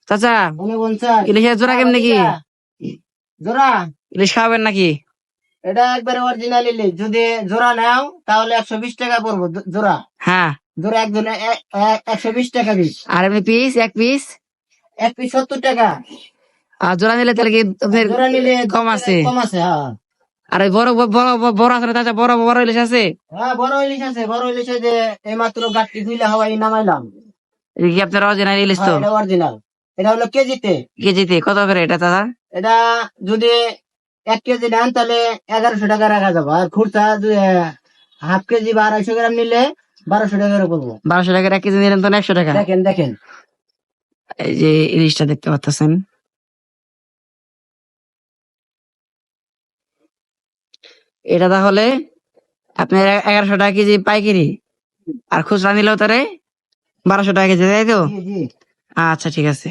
চাচা অনেক 50। ইলিশের জোড়া কেমনে কি? জোড়া ইলিশ খাওয়াবেন নাকি? এটা একবারে অরিজিনাল ইলিশ। যদি জোড়া নাও তাহলে 120 টাকা পড়বো জোড়া। হ্যাঁ। জোড়া একজনে 120 টাকা পিস। আর এমনি পিস এক পিস? এক পিস 70 টাকা। আর জোড়া নিলে তাহলে কি জোড়া নিলে কম আছে? কম আছে। হ্যাঁ আর ওই বড় বড় বড় আছে না চাচা? বড় বড় ইলিশ আছে? হ্যাঁ, বড় ইলিশ আছে। বড় ইলিশ যে এই মাত্র গাঠটি খুলে হাওয়াই নামাইলাম। এটা কি আপনার অরিজিনাল ইলিশ? তো এটা অরিজিনাল। এটা হলো কেজিতে। কেজিতে কত করে এটা চাচা? এটা যদি 1 কেজি নেন তাহলে 1100 টাকা রাখা যাবে। আর খুচরা হাফ কেজি বা 250 গ্রাম নিলে 1200 টাকা করে পড়বো। 1200 টাকার 1 কেজি নিলেন তো 100 টাকা। দেখেন দেখেন এই যে ইলিশটা দেখতে পাচ্ছেন, এটা তাহলে আপনার 1100 টাকা কেজি পাইকারি, আর খুচরা নিলেও তারে 1200 টাকা কেজি, তাই তো? জি জি। আচ্ছা ঠিক আছে।